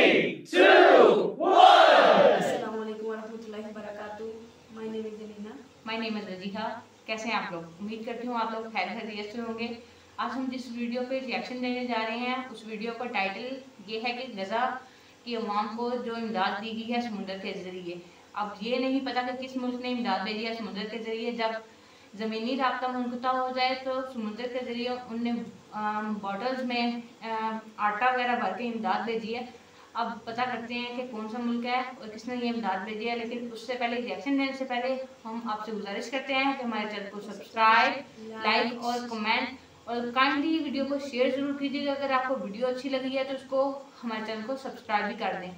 3, 2, 1. अस्सलामुअलैकुम वरहमतुल्लाहि वबरकातुहू। My name is Janina. My name is Raziha. कैसे हैं आप लोग? उम्मीद करती हूँ आप लोग खैरियत से होंगे। आज हम जिस वीडियो पे रिएक्शन देने जा रहे हैं उस वीडियो का टाइटल ये है कि गजा की अवाम को जो इमदाद दी गई है समुद्र के जरिए। अब ये नहीं पता कि किस मुल्क ने इमदाद भेजी है समुद्र के जरिए। जब ज़मीनी राब्ता मुनक़ता हो जाए तो समुद्र के जरिए उनने बॉटल्स में आटा वगैरह भर के इमदाद भेजी है। अब पता करते हैं कि कौन सा मुल्क है और किसने ये इमदाद भेजी है। लेकिन उससे पहले रिएक्शन देने से पहले हम आपसे गुजारिश करते हैं कि हमारे चैनल को सब्सक्राइब, लाइक और कमेंट और काइंडली वीडियो को शेयर ज़रूर कीजिएगा। अगर आपको वीडियो अच्छी लगी है तो उसको हमारे चैनल को सब्सक्राइब भी कर दें।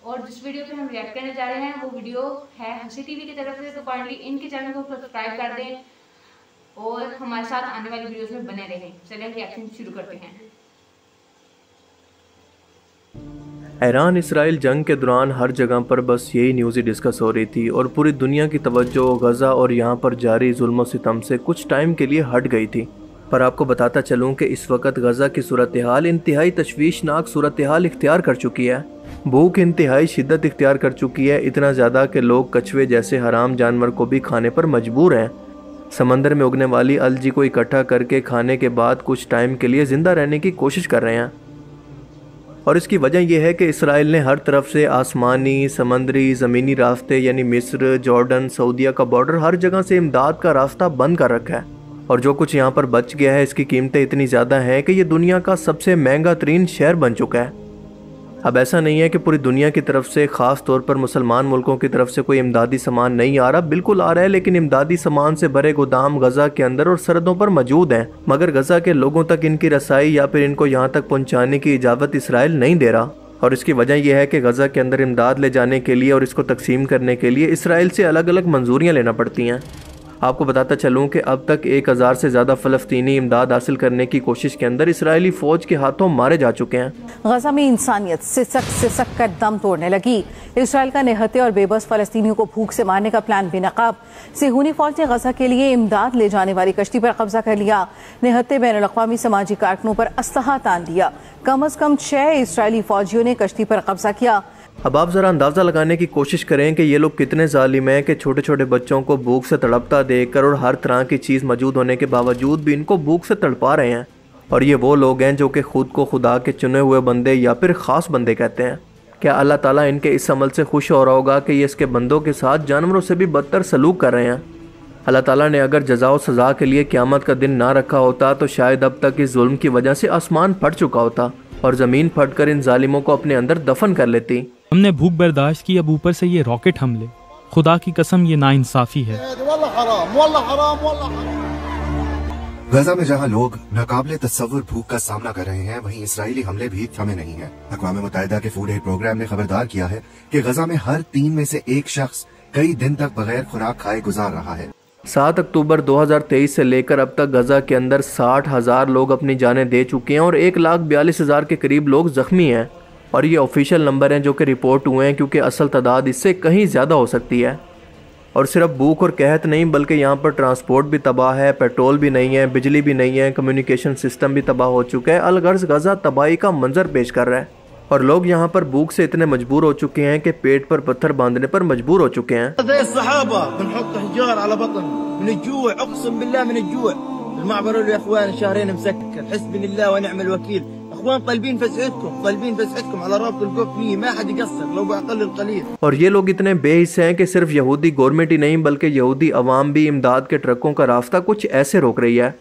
और जिस वीडियो पे हम रिएक्ट करने जा रहे हैं वो वीडियो है हंसी टीवी की तरफ से, तो काइंडली इनके चैनल को सब्सक्राइब कर दें और हमारे साथ आने वाली वीडियोस में बने रहें। चलिए रिएक्शन शुरू करते हैं। ईरान इसराइल जंग के दौरान हर जगह पर बस यही न्यूज़ ही डिस्कस हो रही थी और पूरी दुनिया की तवज्जो गज़ा और यहाँ पर जारी जुल्म सितम से कुछ टाइम के लिए हट गई थी। पर आपको बताता चलूँ कि इस वक्त गज़ा की सूरत हाल इंतहाई तशवीशनाक सूरत हाल इख्तियार कर चुकी है। भूख इंतहाई शिद्दत इख्तियार कर चुकी है, इतना ज़्यादा कि लोग कछुए जैसे हराम जानवर को भी खाने पर मजबूर हैं। समंदर में उगने वाली अलजी को इकट्ठा करके खाने के बाद कुछ टाइम के लिए ज़िंदा रहने की कोशिश कर रहे हैं। और इसकी वजह यह है कि इसराइल ने हर तरफ से आसमानी, समंदरी, ज़मीनी रास्ते यानी मिस्र, जॉर्डन, सऊदीया का बॉर्डर हर जगह से इमदाद का रास्ता बंद कर रखा है। और जो कुछ यहाँ पर बच गया है इसकी कीमतें इतनी ज़्यादा हैं कि ये दुनिया का सबसे महंगा तरीन शहर बन चुका है। अब ऐसा नहीं है कि पूरी दुनिया की तरफ से, ख़ास तौर पर मुसलमान मुल्कों की तरफ से कोई इमदादी सामान नहीं आ रहा, बिल्कुल आ रहा है, लेकिन इमदादी सामान से भरे गोदाम गज़ा के अंदर और सरहदों पर मौजूद हैं, मगर गज़ा के लोगों तक इनकी रसाई या फिर इनको यहाँ तक पहुँचाने की इजाज़त इसराइल नहीं दे रहा। और इसकी वजह यह है कि गज़ा के अंदर इमदाद ले जाने के लिए और इसको तकसीम करने के लिए इसराइल से अलग अलग मंजूरियाँ लेना पड़ती हैं। आपको बताता चलूँ कि अब तक 1000 से ज़्यादा फ़लस्तीनी इमदाद हासिल करने की कोशिश के अंदर इसराइली फ़ौज के हाथों मारे जा चुके हैं। गज़ा में इंसानियत सिसक कर दम तोड़ने लगी। इसराइल का निहत्ते और बेबस फ़लस्तीनियों को भूख से मारने का प्लान बेनकाब। सिहूनी फ़ौज ने गज़ा के लिए इमदाद ले जाने वाली कश्ती पर कब्जा कर लिया। निहत्ते बैनुल अक़वामी समाजी कारकुनों पर असलहा तान दिया। कम अज़ कम 6 इसराइली फ़ौजियों ने कश्ती पर कब्जा किया। अब आप ज़रा अंदाज़ा लगाने की कोशिश करें कि ये लोग कितने जालिम हैं कि छोटे छोटे बच्चों को भूख से तड़पता देखकर और हर तरह की चीज़ मौजूद होने के बावजूद भी इनको भूख से तड़पा रहे हैं। और ये वो लोग हैं जो कि खुद को खुदा के चुने हुए बंदे या फिर ख़ास बंदे कहते हैं। क्या अल्लाह ताला इनके इस अमल से खुश हो रहा होगा कि ये इसके बंदों के साथ जानवरों से भी बदतर सलूक कर रहे हैं? अल्लाह ताला ने अगर जज़ा और सज़ा के लिए क़यामत का दिन ना रखा होता तो शायद अब तक इस जुल्म की वजह से आसमान फट चुका होता और ज़मीन फट कर इन जालिमों को अपने अंदर दफन कर लेती। हमने भूख बर्दाश्त की, अब ऊपर से ये रॉकेट हमले। खुदा की कसम ये नाइंसाफी है। गजा में जहां लोग नाकाबिले तस्वुर भूख का सामना कर रहे हैं, वहीं इसराइली हमले भी थमे नहीं हैं। अक़वाम मुत्तहिदा के फूड एड प्रोग्राम ने खबरदार किया है कि गजा में हर 3 में से 1 शख्स कई दिन तक बगैर खुराक खाए गुजार रहा है। 7 अक्टूबर 2023 से लेकर अब तक गजा के अंदर 60,000 लोग अपनी जानें दे चुके हैं और 1,42,000 के करीब लोग जख्मी हैं। और ये ऑफिशियल नंबर हैं जो कि रिपोर्ट हुए हैं, क्योंकि असल तादाद इससे कहीं ज़्यादा हो सकती है। और सिर्फ भूख और कहत नहीं बल्कि यहाँ पर ट्रांसपोर्ट भी तबाह है, पेट्रोल भी नहीं है, बिजली भी नहीं है, कम्युनिकेशन सिस्टम भी तबाह हो चुका है। अलगर्ज गजा तबाही का मंजर पेश कर रहा है और लोग यहाँ पर भूख से इतने मजबूर हो चुके हैं कि पेट पर पत्थर बांधने पर मजबूर हो चुके हैं। और ये लोग इतने बेहिस्से हैं कि सिर्फ यहूदी गवर्नमेंट ही नहीं बल्कि यहूदी अवाम भी इमदाद के ट्रकों का रास्ता कुछ ऐसे रोक रही है।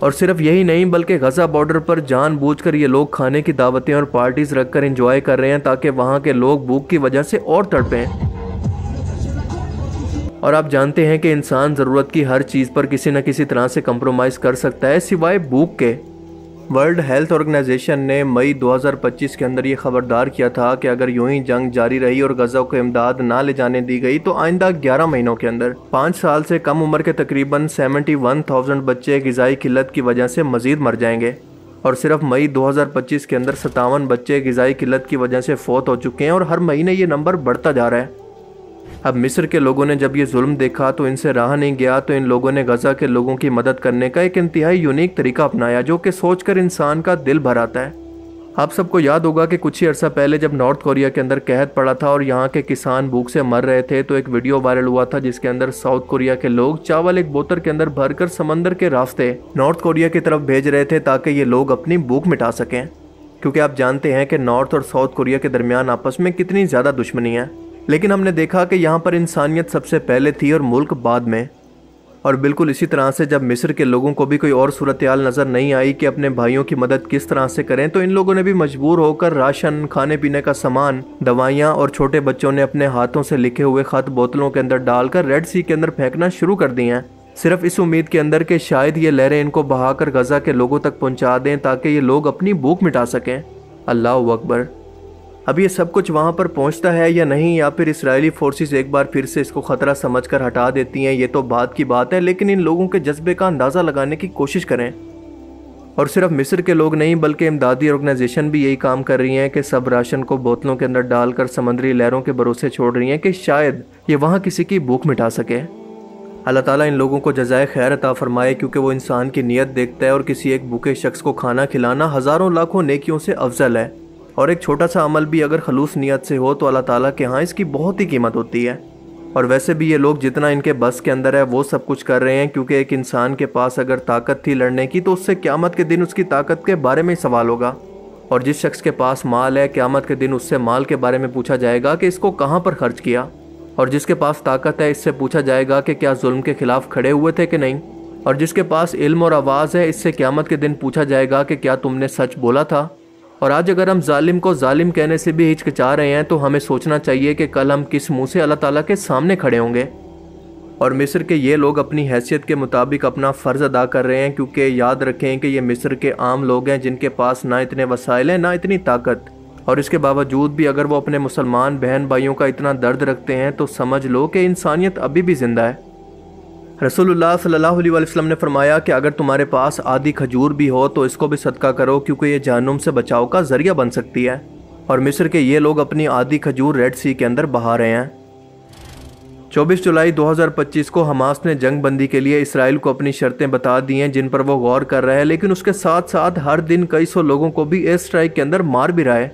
और सिर्फ यही नहीं बल्कि गजा बॉर्डर पर जानबूझकर ये लोग खाने की दावतें और पार्टीज रखकर एंजॉय कर रहे हैं ताकि वहाँ के लोग भूख की वजह से और तड़पें। और आप जानते हैं कि इंसान ज़रूरत की हर चीज़ पर किसी न किसी तरह से कंप्रोमाइज़ कर सकता है सिवाय भूख के। वर्ल्ड हेल्थ ऑर्गेनाइजेशन ने मई 2025 के अंदर ये खबरदार किया था कि अगर यूं ही जंग जारी रही और गजा को इमदाद ना ले जाने दी गई तो आइंदा 11 महीनों के अंदर 5 साल से कम उम्र के तकरीबन 71,000 बच्चे ग़िज़ाई किल्लत की वजह से मज़ीद मर जाएंगे। और सिर्फ मई 2025 के अंदर 57 बच्चे ग़िज़ाई किल्लत की वजह से फौत हो चुके हैं और हर महीने ये नंबर बढ़ता जा रहा है। अब मिस्र के लोगों ने जब ये जुल्म देखा तो इनसे रहा नहीं गया, तो इन लोगों ने गजा के लोगों की मदद करने का एक इंतहाई यूनिक तरीका अपनाया जो कि सोचकर इंसान का दिल भर आता है। आप सबको याद होगा कि कुछ ही अर्सा पहले जब नॉर्थ कोरिया के अंदर कहत पड़ा था और यहाँ के किसान भूख से मर रहे थे तो एक वीडियो वायरल हुआ था जिसके अंदर साउथ कोरिया के लोग चावल एक बोतल के अंदर भरकर समंदर के रास्ते नॉर्थ कोरिया की तरफ भेज रहे थे ताकि ये लोग अपनी भूख मिटा सकें, क्योंकि आप जानते हैं कि नॉर्थ और साउथ कोरिया के दरमियान आपस में कितनी ज़्यादा दुश्मनी है। लेकिन हमने देखा कि यहाँ पर इंसानियत सबसे पहले थी और मुल्क बाद में। और बिल्कुल इसी तरह से जब मिस्र के लोगों को भी कोई और सूरत हाल नज़र नहीं आई कि अपने भाइयों की मदद किस तरह से करें, तो इन लोगों ने भी मजबूर होकर राशन, खाने पीने का सामान, दवाइयाँ और छोटे बच्चों ने अपने हाथों से लिखे हुए ख़त बोतलों के अंदर डालकर रेड सी के अंदर फेंकना शुरू कर दिए हैं, सिर्फ इस उम्मीद के अंदर कि शायद ये लहरें इनको बहाकर गजा के लोगों तक पहुँचा दें ताकि ये लोग अपनी भूख मिटा सकें। अल्लाह अकबर। अब ये सब कुछ वहाँ पर पहुँचता है या नहीं, या फिर इजरायली फोर्सेस एक बार फिर से इसको ख़तरा समझकर हटा देती हैं, ये तो बात की बात है। लेकिन इन लोगों के जज्बे का अंदाज़ा लगाने की कोशिश करें। और सिर्फ मिस्र के लोग नहीं बल्कि इमदादी ऑर्गेनाइजेशन भी यही काम कर रही हैं कि सब राशन को बोतलों के अंदर डालकर समंदरी लहरों के भरोसे छोड़ रही हैं कि शायद ये वहाँ किसी की भूख मिटा सके। अल्लाह ताला इन लोगों को जज़ाए खैर अता फरमाए, क्योंकि वो इंसान की नीयत देखता है और किसी एक भूखे शख्स को खाना खिलाना हज़ारों लाखों नेकियों से अफजल है। और एक छोटा सा अमल भी अगर खलूस नियत से हो तो अल्लाह ताला के यहाँ इसकी बहुत ही कीमत होती है। और वैसे भी ये लोग जितना इनके बस के अंदर है वो सब कुछ कर रहे हैं, क्योंकि एक इंसान के पास अगर ताकत थी लड़ने की तो उससे क़यामत के दिन उसकी ताकत के बारे में सवाल होगा। और जिस शख्स के पास माल है, क़यामत के दिन उससे माल के बारे में पूछा जाएगा कि इसको कहाँ पर खर्च किया। और जिसके पास ताकत है इससे पूछा जाएगा कि क्या जुल्म के खिलाफ खड़े हुए थे कि नहीं। और जिसके पास इल्म और आवाज़ है इससे क़यामत के दिन पूछा जाएगा कि क्या तुमने सच बोला था। और आज अगर हम जालिम को जालिम कहने से भी हिचकिचा रहे हैं तो हमें सोचना चाहिए कि कल हम किस मुंह से अल्लाह ताला के सामने खड़े होंगे। और मिस्र के ये लोग अपनी हैसियत के मुताबिक अपना फ़र्ज़ अदा कर रहे हैं, क्योंकि याद रखें कि ये मिस्र के आम लोग हैं जिनके पास ना इतने वसाइल हैं ना इतनी ताकत। और इसके बावजूद भी अगर वो अपने मुसलमान बहन भाइयों का इतना दर्द रखते हैं तो समझ लो कि इंसानियत अभी भी ज़िंदा है। रसूलुल्लाह सल्लल्लाहु अलैहि वसल्लम ने फरमाया कि अगर तुम्हारे पास आधी खजूर भी हो तो इसको भी सदका करो, क्योंकि ये जहन्नुम से बचाव का ज़रिया बन सकती है। और मिस्र के ये लोग अपनी आधी खजूर रेड सी के अंदर बहा रहे हैं। 24 जुलाई 2025 को हमास ने जंग बंदी के लिए इसराइल को अपनी शर्तें बता दी हैं जिन पर वो गौर कर रहा है, लेकिन उसके साथ साथ हर दिन कई सौ लोगों को भी एयर स्ट्राइक के अंदर मार भी रहा है।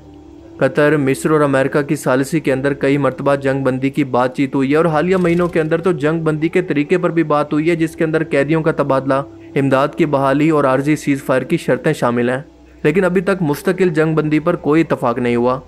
कतर, मिस्र और अमेरिका की सालिसी के अंदर कई मरतबा जंग बंदी की बातचीत हुई है और हालिया महीनों के अंदर तो जंग बंदी के तरीके पर भी बात हुई है, जिसके अंदर कैदियों का तबादला, इमदाद की बहाली और आर्जी सीज़ फायर की शर्तें शामिल हैं। लेकिन अभी तक मुस्तकिल जंग बंदी पर कोई इतफाक़ नहीं हुआ।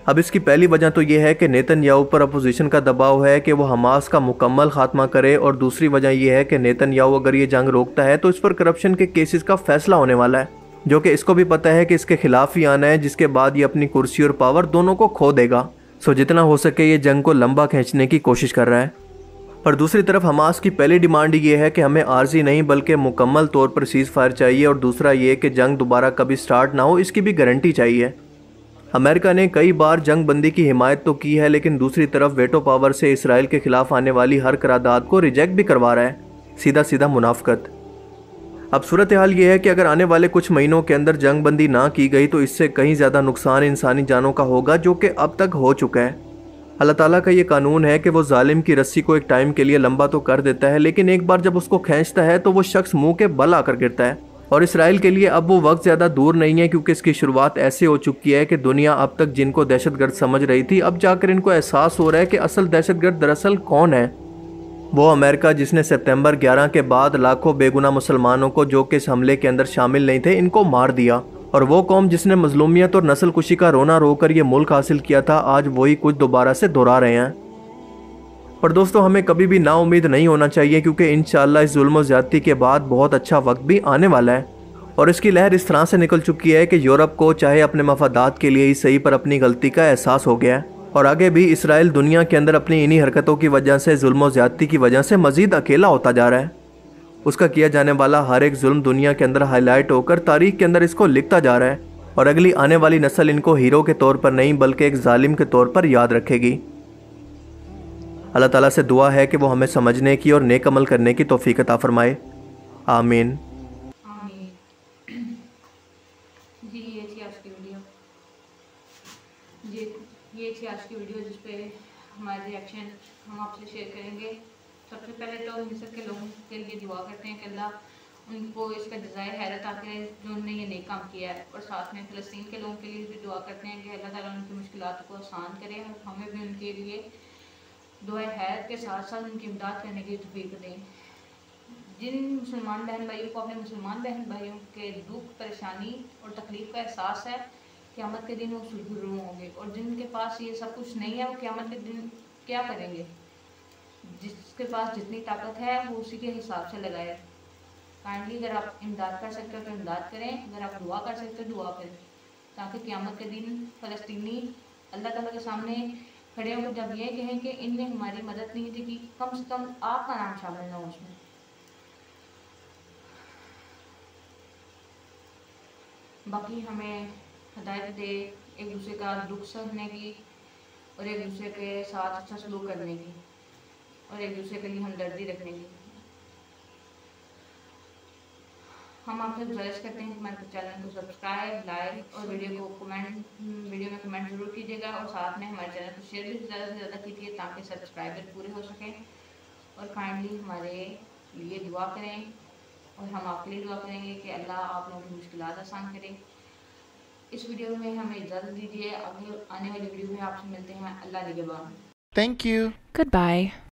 अब इसकी पहली वजह तो यह है कि नेतन्याहू पर अपोजिशन का दबाव है कि वो हमास का मुकम्मल खात्मा करे, और दूसरी वजह यह है कि नेतन्याहू अगर ये जंग रोकता है तो इस पर करप्शन के केसेस का फैसला होने वाला है, जो कि इसको भी पता है कि इसके खिलाफ ही आना है, जिसके बाद ये अपनी कुर्सी और पावर दोनों को खो देगा। सो जितना हो सके ये जंग को लंबा खींचने की कोशिश कर रहा है। और दूसरी तरफ हमास की पहली डिमांड ये है कि हमें आर्जी नहीं बल्कि मुकम्मल तौर पर सीज़ फायर चाहिए, और दूसरा ये कि जंग दोबारा कभी स्टार्ट ना हो, इसकी भी गारंटी चाहिए। अमेरिका ने कई बार जंग बंदी की हिमायत तो की है, लेकिन दूसरी तरफ वेटो पावर से इसराइल के खिलाफ आने वाली हर करारदाद को रिजेक्ट भी करवा रहा है। सीधा सीधा मुनाफकत। अब सूरत हाल ये है कि अगर आने वाले कुछ महीनों के अंदर जंग बंदी ना की गई तो इससे कहीं ज़्यादा नुकसान इंसानी जानों का होगा, जो कि अब तक हो चुका है। अल्लाह ताला का ये कानून है कि वो जालिम की रस्सी को एक टाइम के लिए लंबा तो कर देता है, लेकिन एक बार जब उसको खींचता है तो वो शख्स मुंह के बल आकर गिरता है। और इसराइल के लिए अब वो वक्त ज़्यादा दूर नहीं है, क्योंकि इसकी शुरुआत ऐसे हो चुकी है कि दुनिया अब तक जिनको दहशतगर्द समझ रही थी, अब जाकर इनको एहसास हो रहा है कि असल दहशतगर्द दरअसल कौन है। वो अमेरिका जिसने सितंबर 11 के बाद लाखों बेगुनाह मुसलमानों को, जो कि इस हमले के अंदर शामिल नहीं थे, इनको मार दिया। और वो कौम जिसने मजलूमियत और नस्ल कुशी का रोना रोकर ये मुल्क हासिल किया था, आज वही कुछ दोबारा से दोहरा रहे हैं। पर दोस्तों हमें कभी भी नाउम्मीद नहीं होना चाहिए, क्योंकि इंशाअल्लाह इस जुल्म और ज़्यादती के बाद बहुत अच्छा वक्त भी आने वाला है। और इसकी लहर इस तरह से निकल चुकी है कि यूरोप को चाहे अपने मफादात के लिए ही सही पर अपनी गलती का एहसास हो गया है। और आगे भी इसराइल दुनिया के अंदर अपनी इन्हीं हरकतों की वजह से, जुल्म और ज़्यादती की वजह से मज़ीद अकेला होता जा रहा है। उसका किया जाने वाला हर एक जुल्म दुनिया के अंदर हाईलाइट होकर तारीख के अंदर इसको लिखता जा रहा है और अगली आने वाली नस्ल इनको हीरो के तौर पर नहीं बल्कि एक जालिम के तौर पर याद रखेगी। अल्लाह ताला से दुआ है कि वो हमें समझने की और नेक अमल करने की तौफीक अता फरमाए। आमीन। जी ये थी आज की वीडियो जिस पे हमारे रिएक्शन हम आपसे शेयर करेंगे। सबसे पहले तो मिस्र के लोगों के लिए दुआ करते हैं कि अल्लाह उनको इसका जज़ाए हैरत आके जो उन्होंने ये नेक काम किया है, और साथ में फ़लस्तीन के लोगों के लिए भी दुआ करते हैं कि अल्लाह ताला उनकी मुश्किलात को आसान करे और हमें भी उनके लिए दुआ हैरत के साथ साथ उनकी इमदाद करने की तौफीक दें। जिन मुसलमान बहन भाइयों को अपने मुसलमान बहन भाइयों के दुख, परेशानी और तकलीफ़ का एहसास है, क़यामत के दिन वो सुरखरू होंगे, और जिनके पास ये सब कुछ नहीं है वो क़यामत के दिन क्या करेंगे। जिसके पास जितनी ताकत है वो उसी के हिसाब से लगाए। काइंडली अगर आप इमदाद कर सकते हो तो इमदाद करें, अगर आप दुआ कर सकते हो दुआ करें, ताकि क़यामत के दिन फ़लस्तीनी अल्लाह ताला के सामने खड़े होकर जब ये कहें कि इनने हमारी मदद नहीं की, कम से कम आपका नाम शामिल ना हो उसमें। बाकी हमें हदायत दे एक दूसरे का दुख सहने की और एक दूसरे के साथ अच्छा सलूक करने की और एक दूसरे के लिए हमदर्दी रखने की। हम आपसे गुजारिश करते हैं कि हमारे चैनल को सब्सक्राइब, लाइक और वीडियो में कमेंट ज़रूर कीजिएगा, और साथ में हमारे चैनल को शेयर भी ज़्यादा से ज़्यादा कीजिए ताकि सब्सक्राइबर पूरे हो सकें। और काइंडली हमारे लिए दुआ करें और हम आपके लिए दुआ करेंगे कि अल्लाह आप लोगों की मुश्किलात आसान करे। इस वीडियो में हमें इजाज़त दीजिए, आगे आने वाली वीडियो में आपसे मिलते हैं। अल्लाह निगहबान। Thank you. Goodbye.